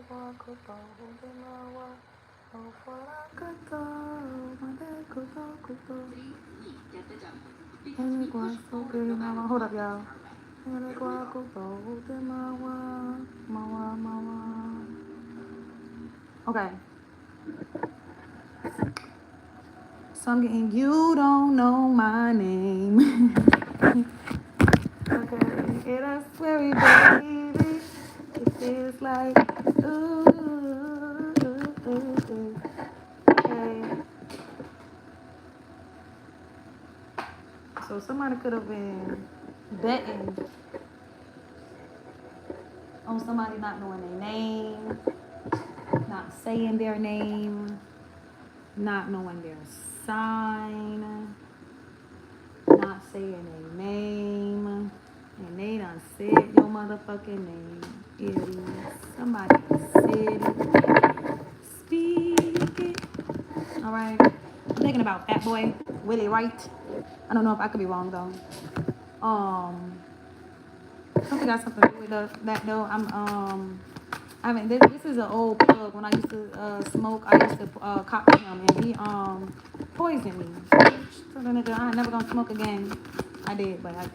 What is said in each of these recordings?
Hold up, y'all. Okay. So I'm getting You Don't Know My Name. Okay. It is scary, baby. It feels like ooh, ooh, ooh, ooh. Okay. So somebody could have been betting on somebody not knowing their name, not saying their name, not knowing their sign, not saying their name, and they done said your motherfucking name. Aries. Somebody said it. Speak it. All right. I'm thinking about Fat Boy, Willie Wright. I don't know if I could be wrong though. Something got something to do with that though. I mean, this is an old plug. When I used to smoke, I used to copy him, and he poisoned me. So the nigga, I ain't never gonna smoke again. I did, but I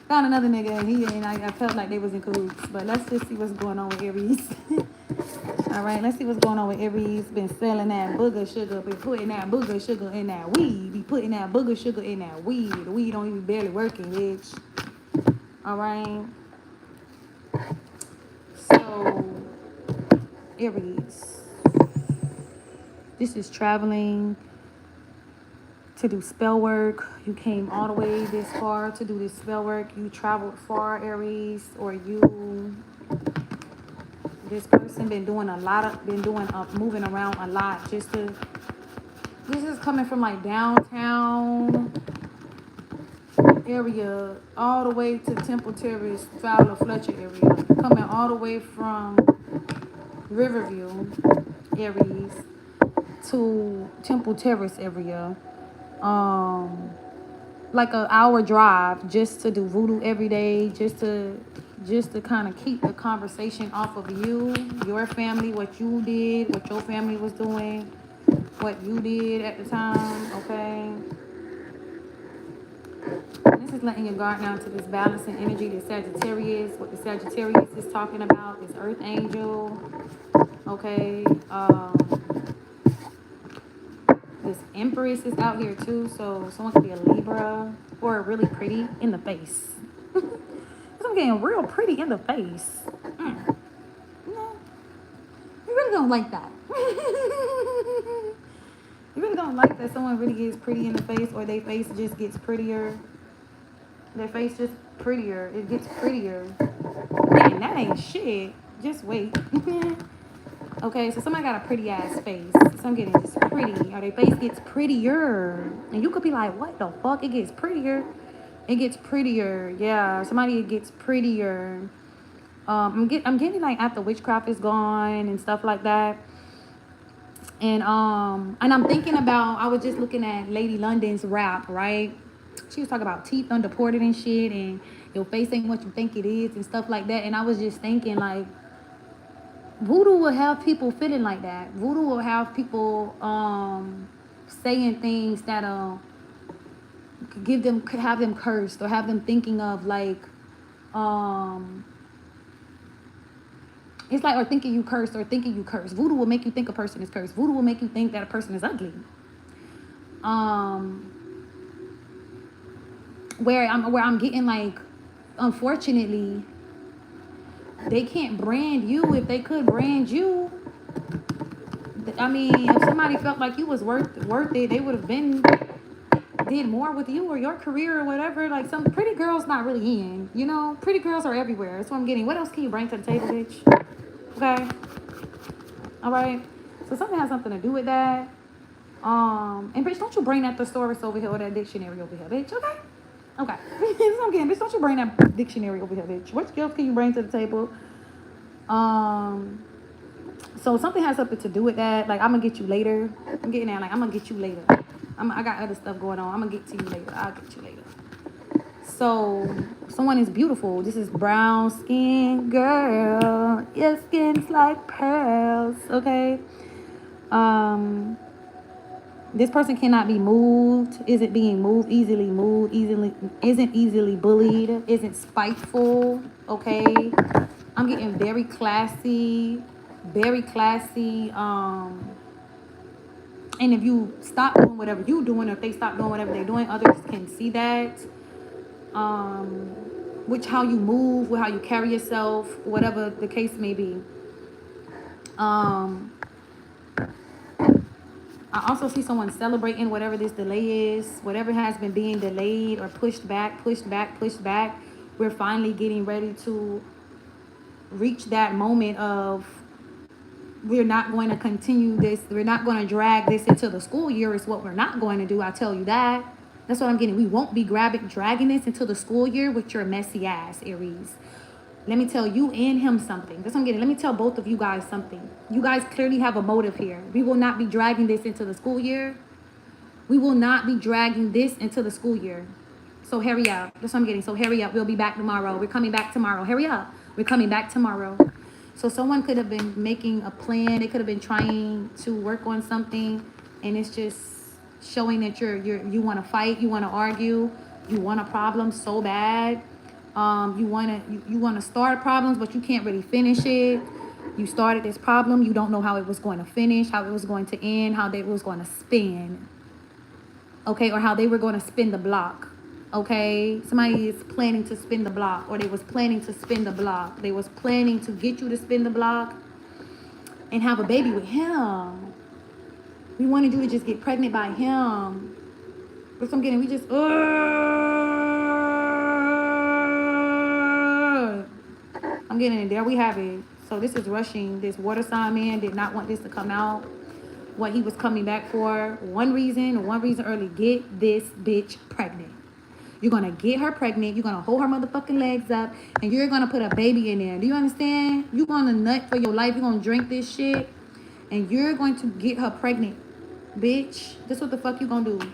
found another nigga, and I felt like they was in cahoots. But let's just see what's going on with Aries. All right, let's see what's going on with Aries. Been selling that booger sugar, been putting that booger sugar in that weed. Be putting that booger sugar in that weed. The weed don't even barely working, bitch. All right. So, Aries, this is traveling to do spell work. You came all the way this far to do this spell work. You traveled far, Aries, or this person been doing moving around a lot. This is coming from like downtown area all the way to Temple Terrace, Fowler, Fletcher area. Coming all the way from Riverview, Aries, to Temple Terrace area. Like an hour drive just to do voodoo every day, just to kind of keep the conversation off of you, your family, what you did, what your family was doing, what you did at the time, okay? This is letting your guard down to this balancing energy, this Sagittarius, what the Sagittarius is talking about, this Earth Angel, okay? This Empress is out here too, so someone could be a Libra or really pretty in the face. I'm getting real pretty in the face. No, you really don't like that. You really don't like that someone really gets pretty in the face, or their face just gets prettier. Their face just prettier. It gets prettier. Man, that ain't shit. Just wait. Okay, so somebody got a pretty ass face. So I'm getting just pretty. Or their face gets prettier. And you could be like, what the fuck? It gets prettier. It gets prettier. Yeah, somebody gets prettier. I'm getting like after witchcraft is gone and stuff like that. And I'm thinking about, I was just looking at Lady London's rap, right? She was talking about teeth underported and shit, and your face ain't what you think it is and stuff like that. And I was just thinking like, voodoo will have people feeling like that. Voodoo will have people saying things that have them cursed, or have them thinking of like it's like, or thinking you cursed, or thinking you cursed. Voodoo will make you think a person is cursed. Voodoo will make you think that a person is ugly. Where I'm getting like, unfortunately, they can't brand you. If they could brand you, I mean, if somebody felt like you was worth it, they would have did more with you or your career or whatever. Like, some pretty girls not really in, you know. Pretty girls are everywhere. That's what I'm getting. What else can you bring to the table, bitch? Okay. All right. So something has something to do with that. And bitch, don't you bring that thesaurus over here, or that dictionary over here, bitch. Okay. Okay. That's what I'm getting. Bitch, don't you bring that dictionary over here, bitch. What skills can you bring to the table? So something has something to do with that. Like, I'm gonna get you later. I'm getting at, like, I'm gonna get you later. I got other stuff going on. I'm gonna get to you later. I'll get you later. So someone is beautiful. This is brown skin girl. Your skin's like pearls. Okay. Um, this person cannot be moved, isn't being moved, isn't easily bullied, isn't spiteful. Okay. I'm getting very classy, very classy. And if you stop doing whatever you're doing, or if they stop doing whatever they're doing, others can see that. Um, which how you move, with how you carry yourself, whatever the case may be. Um, I also see someone celebrating whatever this delay is, whatever has been being delayed or pushed back, pushed back, pushed back. We're finally getting ready to reach that moment of, we're not going to continue this. We're not going to drag this into the school year is what we're not going to do. I tell you that. That's what I'm getting. We won't be dragging this into the school year with your messy ass, Aries. Let me tell you and him something. That's what I'm getting. Let me tell both of you guys something. You guys clearly have a motive here. We will not be dragging this into the school year. We will not be dragging this into the school year. So hurry up. That's what I'm getting. So hurry up. We'll be back tomorrow. We're coming back tomorrow. Hurry up. We're coming back tomorrow. So someone could have been making a plan. They could have been trying to work on something, and it's just showing that you want to fight, you want to argue, you want a problem so bad. You want to start problems, but you can't really finish it. You started this problem, you don't know how it was going to finish, how it was going to end, how they was going to spin. Okay, or how they were going to spin the block. Okay, somebody is planning to spin the block, or they was planning to spin the block. They was planning to get you to spin the block and have a baby with him. We wanted you to just get pregnant by him. But I'm getting, we just, I'm getting it. There we have it. So this is rushing. This water sign man did not want this to come out. What he was coming back for. One reason early. Get this bitch pregnant. You're going to get her pregnant. You're going to hold her motherfucking legs up. And you're going to put a baby in there. Do you understand? You're going to nut for your life. You're going to drink this shit. And you're going to get her pregnant. Bitch. This what the fuck you going to do.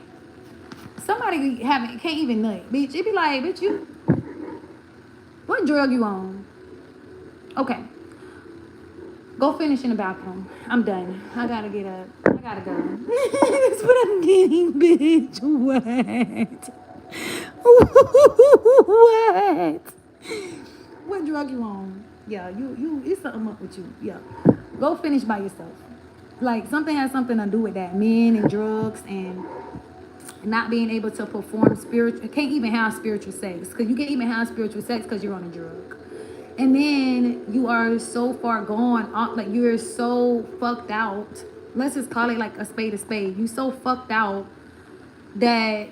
Somebody can't even nut. Bitch. It be like, bitch, you. What drug you on? Okay. Go finish in the bathroom. I'm done. I gotta get up. I gotta go. That's what I'm getting, bitch. What? What? What drug you on? Yeah, you. It's something up with you. Yeah. Go finish by yourself. Like, something has something to do with that. Men and drugs and not being able to perform spiritual. Can't even have spiritual sex. Because you can't even have spiritual sex because you're on a drug. And then you are so far gone, like you're so fucked out. Let's just call it like a spade a spade. You so fucked out that,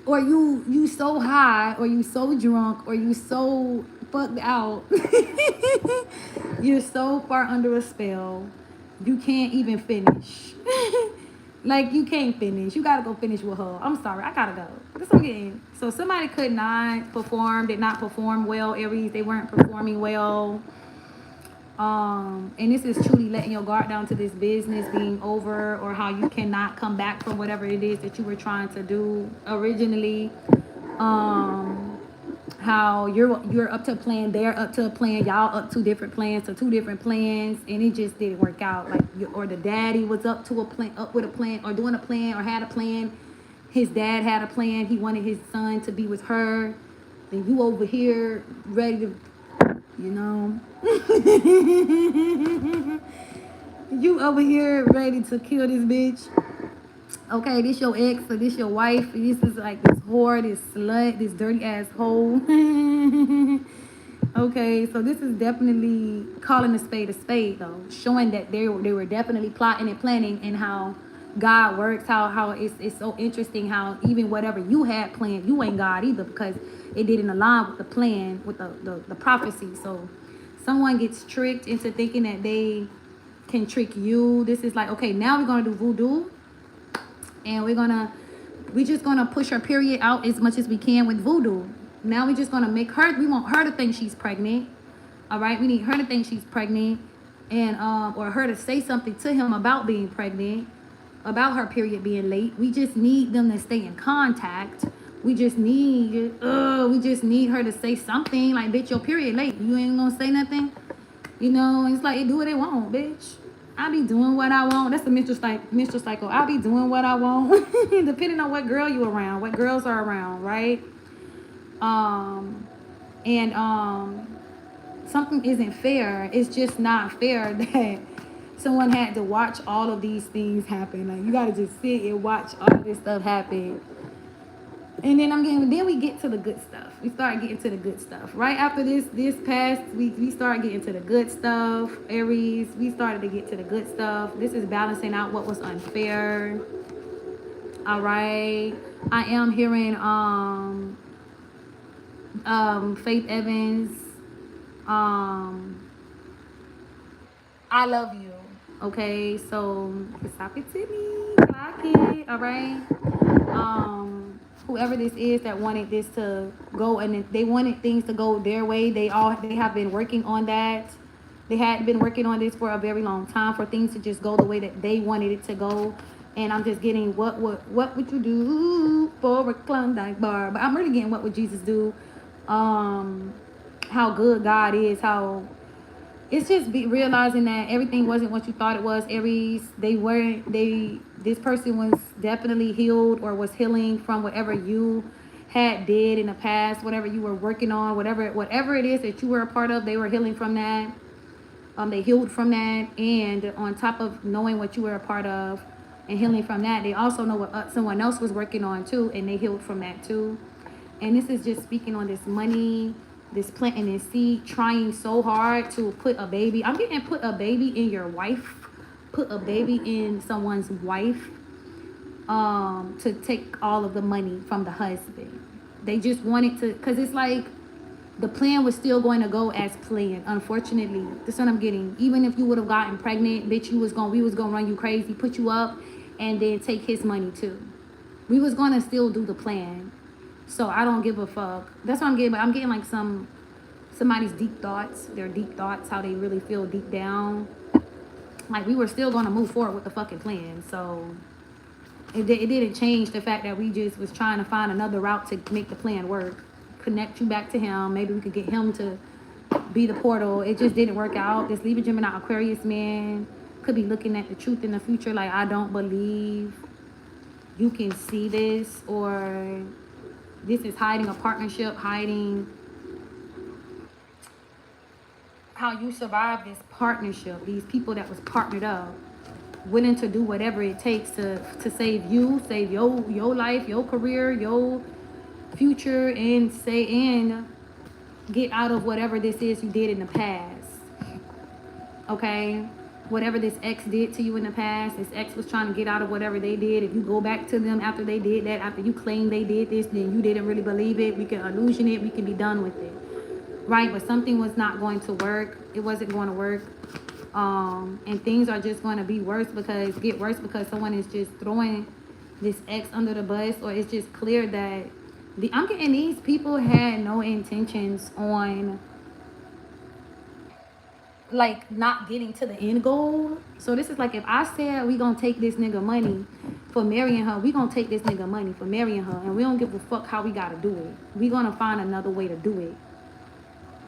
or you so high, or you so drunk, or you so fucked out. You're so far under a spell, you can't even finish. Like, you can't finish. You gotta go finish with her. I'm sorry, I gotta go. That's what I'm getting. So somebody could not perform, did not perform well, Aries. They weren't performing well. And this is truly letting your guard down to this business being over, or how you cannot come back from whatever it is that you were trying to do originally. How you're up to a plan, they're up to a plan, y'all up to different plans, so two different plans, and it just didn't work out. Like, or the daddy was up with a plan, or doing a plan, or had a plan. His dad had a plan. He wanted his son to be with her. Then you over here ready to, you know, you over here ready to kill this bitch. Okay, this your ex, or this your wife. This is like this whore, this slut, this dirty asshole. Okay, so this is definitely calling a spade though. Showing that they were definitely plotting and planning, and how God works, how it's so interesting how even whatever you had planned, you ain't God either, because it didn't align with the plan, with the prophecy. So someone gets tricked into thinking that they can trick you. This is like, okay, now we're gonna do voodoo. And we're just gonna push her period out as much as we can with voodoo. Now we're just gonna make her, we want her to think she's pregnant. All right, we need her to think she's pregnant, and or her to say something to him about being pregnant, about her period being late. We just need them to stay in contact, We just need her to say something. Like, bitch, your period late. You ain't gonna say nothing. You know, it's like, do what they want, bitch. I be doing what I want. That's the menstrual cycle. I be doing what I want, depending on what girl you around, what girls are around, right? Um, and something isn't fair. It's just not fair that someone had to watch all of these things happen. Like, you gotta just sit and watch all of this stuff happen. And then we get to the good stuff. We start getting to the good stuff. Right after this past week, we start getting to the good stuff. Aries, we started to get to the good stuff. This is balancing out what was unfair. All right. I am hearing Faith Evans. I love you. Okay, so stop it to me. Clock it. All right. Whoever this is that wanted this to go, and they wanted things to go their way, they have been working on that. They had been working on this for a very long time, for things to just go the way that they wanted it to go. And I'm just getting what would you do for a Klondike bar? But I'm really getting what would Jesus do? How good God is, how it's just realizing that everything wasn't what you thought it was. Aries, this person was definitely healed or was healing from whatever you had did in the past, whatever you were working on, whatever it is that you were a part of. They were healing from that. They healed from that, and on top of knowing what you were a part of and healing from that, they also know what someone else was working on too, and they healed from that too. And this is just speaking on this money, this planting this seed, trying so hard to put a baby. I'm getting put a baby in your wife, put a baby in someone's wife, to take all of the money from the husband. They just wanted to, because it's like the plan was still going to go as planned. Unfortunately, this is what I'm getting. Even if you would have gotten pregnant, bitch, we was gonna run you crazy, put you up, and then take his money too. We was gonna still do the plan. So I don't give a fuck. That's what I'm getting. But I'm getting like somebody's deep thoughts. Their deep thoughts, how they really feel deep down. Like, we were still gonna move forward with the fucking plan. So it didn't change the fact that we just was trying to find another route to make the plan work. Connect you back to him. Maybe we could get him to be the portal. It just didn't work out. This Libra, Gemini, Aquarius man could be looking at the truth in the future. Like, I don't believe you can see this, or this is hiding a partnership, hiding how you survive this partnership. These people that was partnered up, willing to do whatever it takes to save you, save your life, your career, your future, and get out of whatever this is you did in the past. Okay? Whatever this ex did to you in the past, this ex was trying to get out of whatever they did. If you go back to them after they did that, after you claim they did this, then you didn't really believe it. We can illusion it. We can be done with it. Right? But something was not going to work. It wasn't going to work. And things are just going to be get worse because someone is just throwing this ex under the bus, or it's just clear that I'm getting these people had no intentions on, like, not getting to the end goal. So this is like, if I said we gonna take this nigga money for marrying her, we gonna take this nigga money for marrying her, and we don't give a fuck how we gotta do it. We gonna find another way to do it.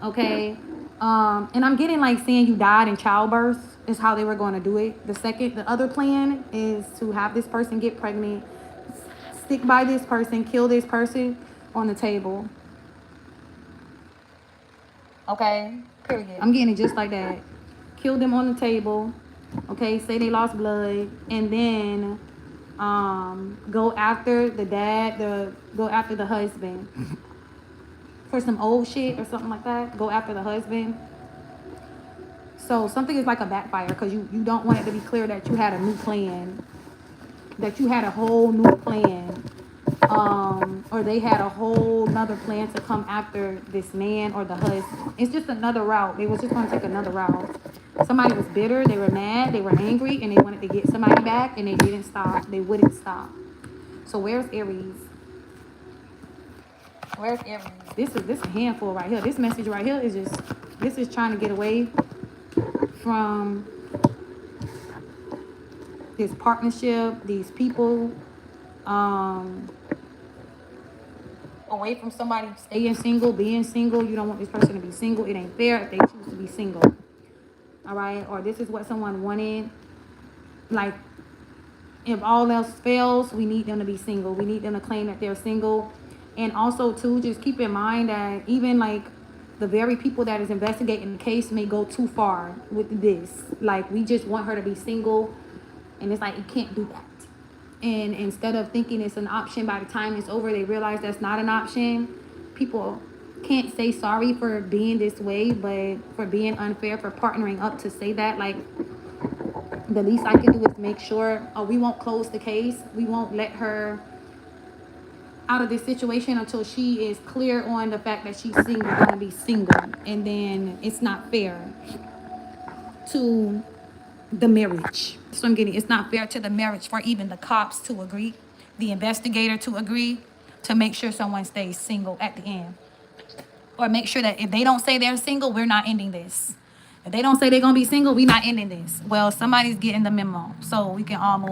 Okay? And I'm getting like saying you died in childbirth is how they were going to do it. The other plan is to have this person get pregnant, stick by this person, kill this person on the table. Okay? Period. I'm getting it just like that. Kill them on the table. Okay? Say they lost blood, and then go after the dad, go after the husband. For some old shit or something like that. Go after the husband. So something is like a backfire, because you don't want it to be clear that you had a new plan. That you had a whole new plan. Or they had a whole nother plan to come after this man or the husband. It's just another route. They was just going to take another route. Somebody was bitter. They were mad. They were angry. And they wanted to get somebody back. And they didn't stop. They wouldn't stop. So where's Aries? Where's Aries? This is a handful right here. This message right here is just, this is trying to get away from this partnership, these people. away from somebody staying single, being single. You don't want this person to be single. It ain't fair if they choose to be single. All right? Or this is what someone wanted. Like, if all else fails, we need them to be single. We need them to claim that they're single. And also, too, just keep in mind that even, like, the very people that is investigating the case may go too far with this. Like, we just want her to be single. And it's like, you can't do that. And instead of thinking it's an option, by the time it's over, they realize that's not an option. People can't say sorry for being this way, but for being unfair, for partnering up to say that. Like, the least I can do is make sure, we won't close the case. We won't let her out of this situation until she is clear on the fact that she's single, gonna be single. And then it's not fair to the marriage. So I'm getting, it's not fair to the marriage for even the cops to agree, the investigator to agree, to make sure someone stays single at the end. Or make sure that if they don't say they're single, we're not ending this. If they don't say they're gonna be single, we're not ending this. Well, somebody's getting the memo, so we can all move